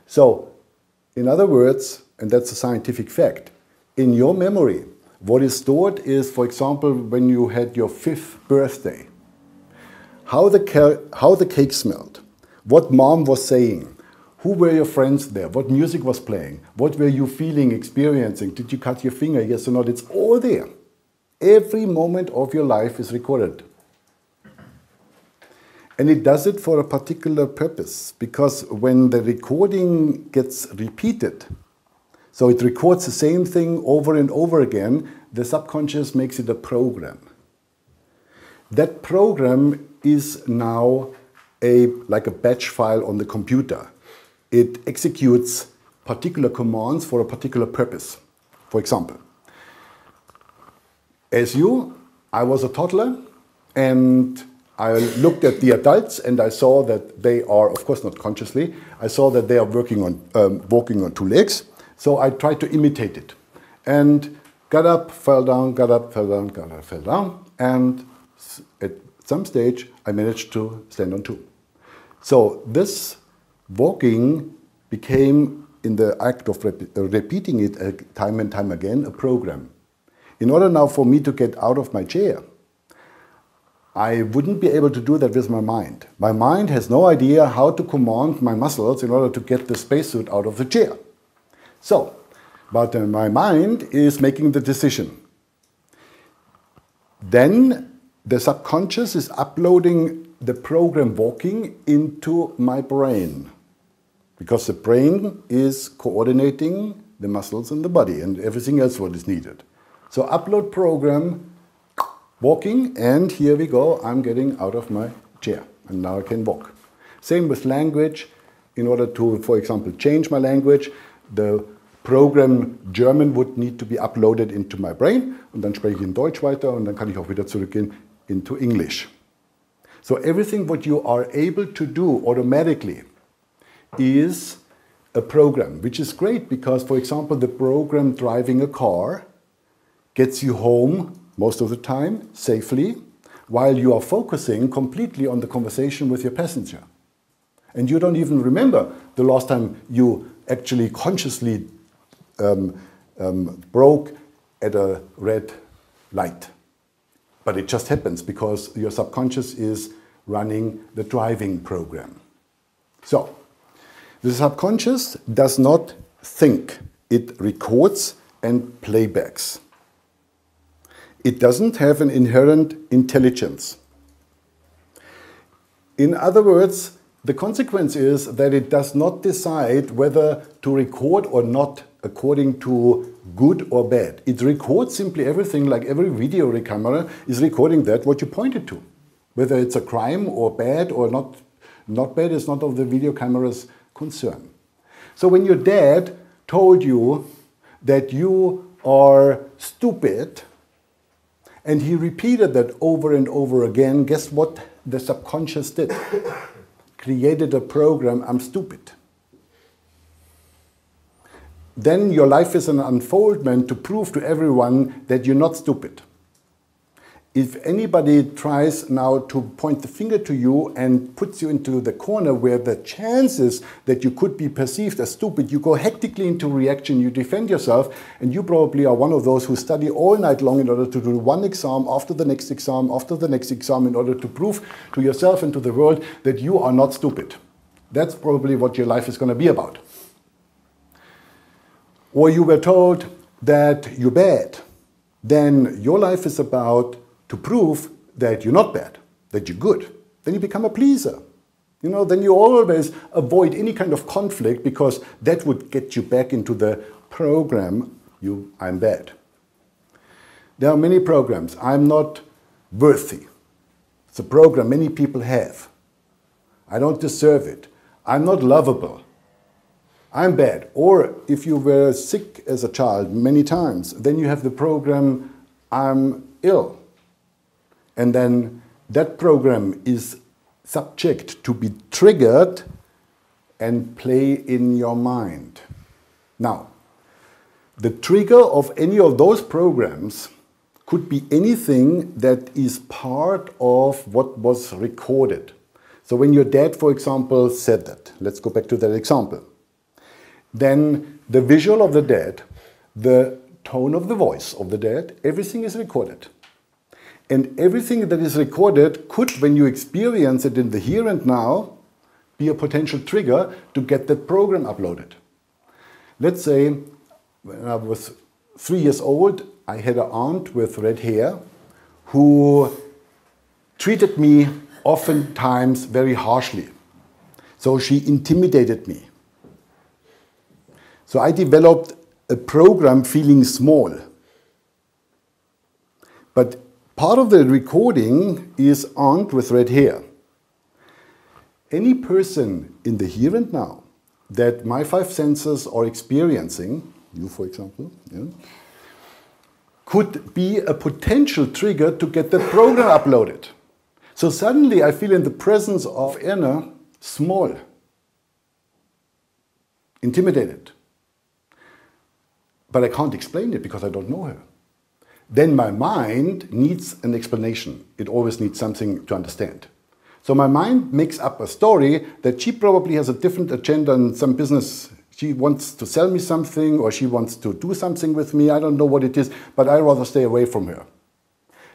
So, in other words, and that's a scientific fact, in your memory, what is stored is, for example, when you had your 5th birthday, how the cake smelled, what mom was saying, who were your friends there, what music was playing, what were you feeling, experiencing, did you cut your finger, yes or not, it's all there. Every moment of your life is recorded. And it does it for a particular purpose, because when the recording gets repeated, so it records the same thing over and over again, the subconscious makes it a program. That program is now like a batch file on the computer. It executes particular commands for a particular purpose. For example, I was a toddler and I looked at the adults and I saw that they are, of course not consciously, I saw that they are walking on 2 legs. So I tried to imitate it. And got up, fell down, got up, fell down, got up, fell down. And at some stage, I managed to stand on 2. So this walking became, in the act of repeating it time and time again, a program. In order now for me to get out of my chair, I wouldn't be able to do that with my mind. My mind has no idea how to command my muscles in order to get the spacesuit out of the chair. So, but my mind is making the decision. Then the subconscious is uploading the program walking into my brain, because the brain is coordinating the muscles in the body and everything else what is needed. So upload program, walking, and here we go, I'm getting out of my chair and now I can walk. Same with language. In order to, for example, change my language, the Program German would need to be uploaded into my brain und dann spreche ich in Deutsch weiter und dann kann ich auch wieder zurückgehen into English. So everything what you are able to do automatically is a program, which is great because, for example, the program driving a car gets you home most of the time safely while you are focusing completely on the conversation with your passenger. And you don't even remember the last time you actually consciously broke at a red light. But it just happens because your subconscious is running the driving program. So, the subconscious does not think. It records and playbacks. It doesn't have an inherent intelligence. In other words, the consequence is that it does not decide whether to record or not according to good or bad. It records simply everything, like every video camera is recording that what you pointed to. Whether it's a crime or bad or not bad is not of the video camera's concern. So when your dad told you that you are stupid and he repeated that over and over again, guess what the subconscious did? Created a program, I'm stupid. Then your life is an unfoldment to prove to everyone that you're not stupid. If anybody tries now to point the finger to you and puts you into the corner where the chances that you could be perceived as stupid, you go hectically into reaction, you defend yourself, and you probably are one of those who study all night long in order to do one exam after the next exam after the next exam in order to prove to yourself and to the world that you are not stupid. That's probably what your life is going to be about. Or you were told that you're bad. Then your life is about to prove that you're not bad, that you're good. Then you become a pleaser. You know, then you always avoid any kind of conflict because that would get you back into the program, I'm bad. There are many programs. I'm not worthy. It's a program many people have. I don't deserve it. I'm not lovable. I'm bad. Or if you were sick as a child many times, then you have the program, I'm ill. And then that program is subject to be triggered and play in your mind. Now, the trigger of any of those programs could be anything that is part of what was recorded. So when your dad, for example, said that, let's go back to that example. then the visual of the dead, the tone of the voice of the dead, everything is recorded. And everything that is recorded could, when you experience it in the here and now, be a potential trigger to get that program uploaded. Let's say when I was 3 years old, I had an aunt with red hair who treated me oftentimes very harshly. So she intimidated me. So I developed a program feeling small. But part of the recording is aunt with red hair. Any person in the here and now that my five senses are experiencing, you for example, yeah, could be a potential trigger to get the program uploaded. So suddenly I feel in the presence of Anna small, intimidated. But I can't explain it because I don't know her. Then my mind needs an explanation. It always needs something to understand. So my mind makes up a story that she probably has a different agenda in some business. She wants to sell me something or she wants to do something with me. I don't know what it is, but I'd rather stay away from her.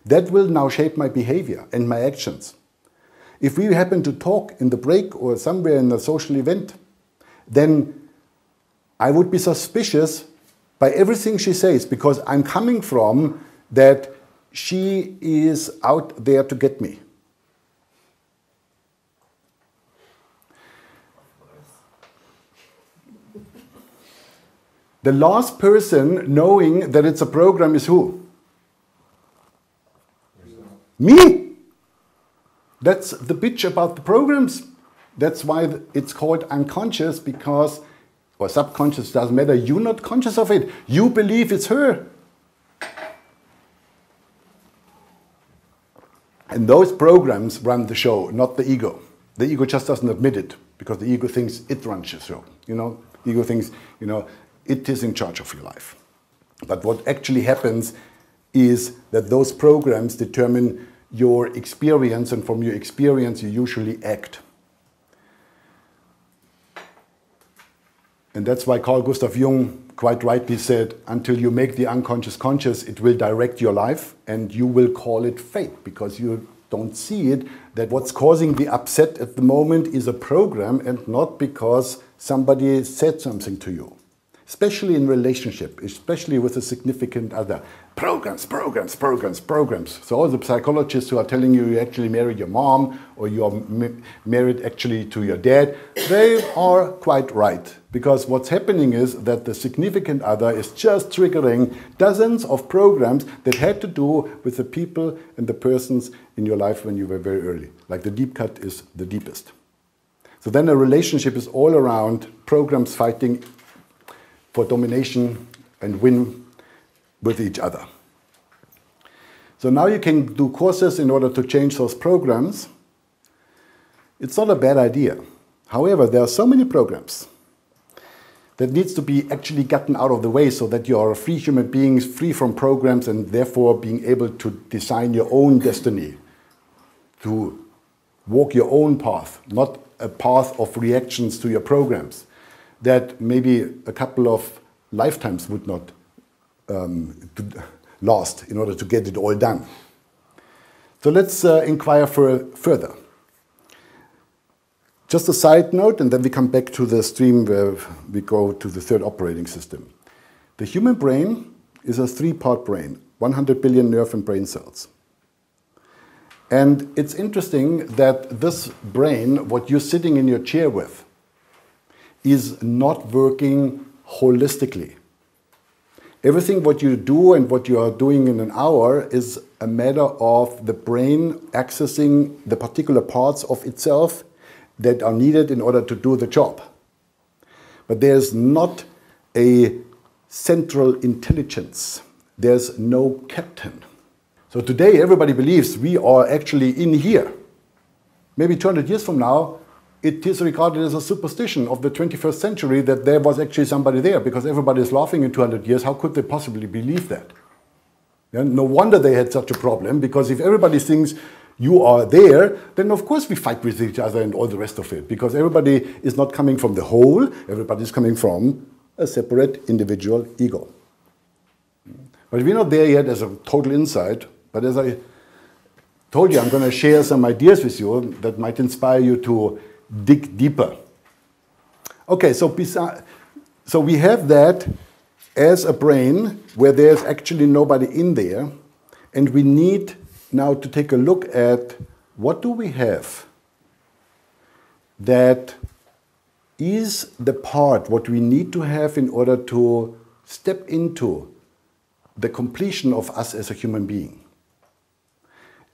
That will now shape my behavior and my actions. If we happen to talk in the break or somewhere in a social event, then I would be suspicious by everything she says because I'm coming from that she is out there to get me. The last person knowing that it's a program is who? Me! That's the bitch about the programs. That's why it's called unconscious because, or subconscious, doesn't matter. You're not conscious of it. You believe it's her. And those programs run the show, not the ego. The ego just doesn't admit it because the ego thinks it runs the show. The ego thinks, it is in charge of your life. But what actually happens is that those programs determine your experience, and from your experience you usually act. And that's why Carl Gustav Jung quite rightly said, until you make the unconscious conscious, it will direct your life and you will call it fate because you don't see it, that what's causing the upset at the moment is a program and not because somebody said something to you. Especially in relationship, especially with a significant other. Programs, programs, programs, programs. So all the psychologists who are telling you you actually married your mom or you are married actually to your dad, they are quite right. Because what's happening is that the significant other is just triggering dozens of programs that had to do with the people and the persons in your life when you were very early. Like the deep cut is the deepest. So then a relationship is all around programs fighting for domination and win with each other. So now you can do courses in order to change those programs. It's not a bad idea. However, there are so many programs that needs to be actually gotten out of the way so that you are a free human being, free from programs and therefore being able to design your own destiny, to walk your own path, not a path of reactions to your programs that maybe a couple of lifetimes would not last in order to get it all done. So let's inquire further. Just a side note, and then we come back to the stream where we go to the third operating system. The human brain is a three-part brain, 100 billion nerve and brain cells. And it's interesting that this brain, what you're sitting in your chair with, is not working holistically. Everything what you do and what you are doing in an hour is a matter of the brain accessing the particular parts of itself that are needed in order to do the job. But there's not a central intelligence. There's no captain. So today everybody believes we are actually in here. Maybe 200 years from now, it is regarded as a superstition of the 21st century that there was actually somebody there because everybody is laughing in 200 years. How could they possibly believe that? Yeah, no wonder they had such a problem because if everybody thinks you are there, then of course we fight with each other and all the rest of it, because everybody is not coming from the whole, everybody is coming from a separate individual ego. But we're not there yet as a total insight, but as I told you, I'm going to share some ideas with you that might inspire you to dig deeper. Okay, so we have that as a brain where there's actually nobody in there, and we need now to take a look at what do we have that is the part what we need to have in order to step into the completion of us as a human being.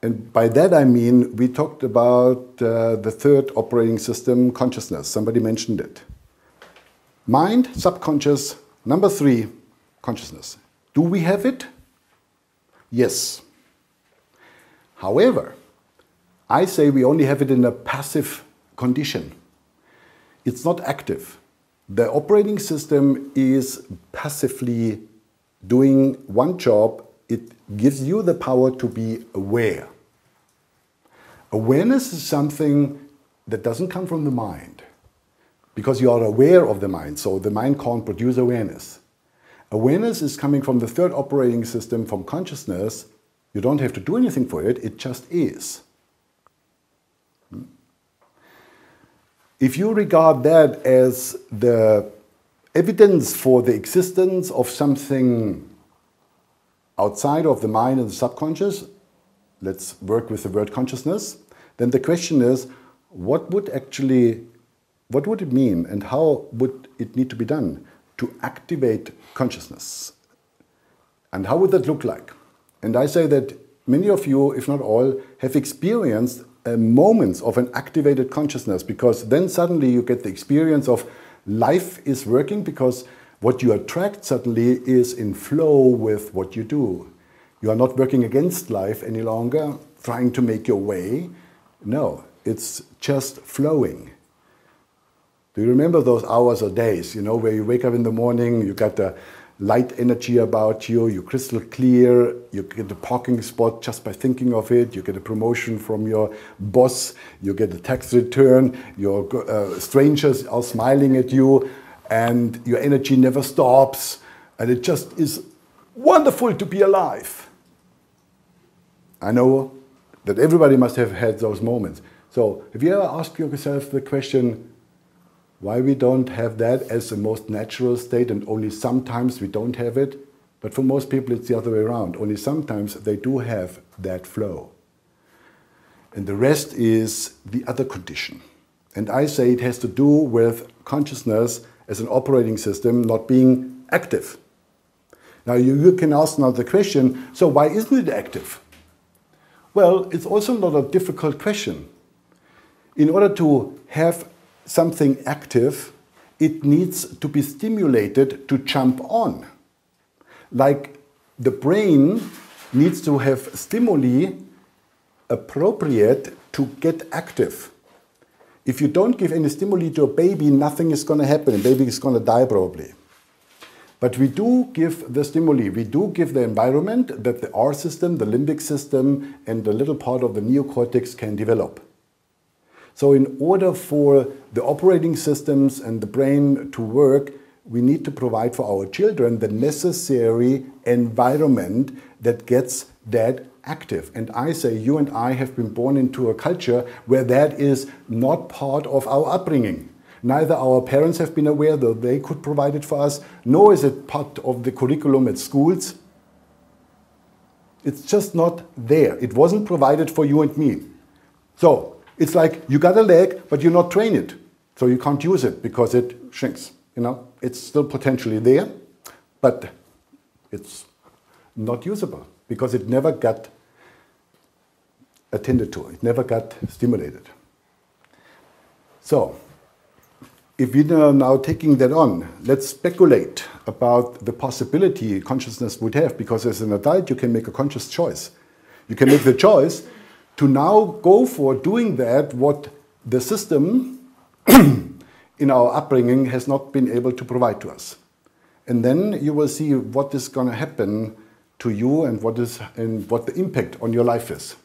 And by that I mean, we talked about the third operating system, consciousness. Somebody mentioned it. Mind, subconscious. Number 3, consciousness. Do we have it? Yes. However, I say we only have it in a passive condition. It's not active. The operating system is passively doing one job. It gives you the power to be aware. Awareness is something that doesn't come from the mind, because you are aware of the mind, so the mind can't produce awareness. Awareness is coming from the third operating system, from consciousness. You don't have to do anything for it, it just is. If you regard that as the evidence for the existence of something outside of the mind and the subconscious, let's work with the word consciousness, then the question is, what would it mean and how would it need to be done to activate consciousness? And how would that look like? And I say that many of you, if not all, have experienced moments of an activated consciousness, because then suddenly you get the experience of life is working, because what you attract suddenly is in flow with what you do. You are not working against life any longer, trying to make your way. No, it's just flowing. Do you remember those hours or days, you know, where you wake up in the morning, you got the light energy about you, you're crystal clear, you get a parking spot just by thinking of it, you get a promotion from your boss, you get a tax return, your strangers are smiling at you, and your energy never stops, and it just is wonderful to be alive. I know that everybody must have had those moments. So have you ever asked yourself the question, why we don't have that as the most natural state, and only sometimes we don't have it? But for most people it's the other way around. Only sometimes they do have that flow. And the rest is the other condition. And I say it has to do with consciousness as an operating system not being active. Now you can ask now the question, so why isn't it active? Well, it's also not a difficult question. In order to have something active, it needs to be stimulated to jump on. Like the brain needs to have stimuli appropriate to get active. If you don't give any stimuli to a baby, nothing is going to happen. The baby is going to die probably. But we do give the stimuli, we do give the environment that the R system, the limbic system, and the little part of the neocortex can develop. So in order for the operating systems and the brain to work, we need to provide for our children the necessary environment that gets that active. And I say you and I have been born into a culture where that is not part of our upbringing. Neither our parents have been aware that they could provide it for us, nor is it part of the curriculum at schools. It's just not there. It wasn't provided for you and me. So it's like you got a leg, but you're not trained it. So you can't use it because it shrinks. You know, it's still potentially there, but it's not usable because it never got attended to. It never got stimulated. So if we are now taking that on, let's speculate about the possibility consciousness would have, because as an adult you can make a conscious choice. You can make the choice to now go for doing that what the system in our upbringing has not been able to provide to us. And then you will see what is going to happen to you and what the impact on your life is.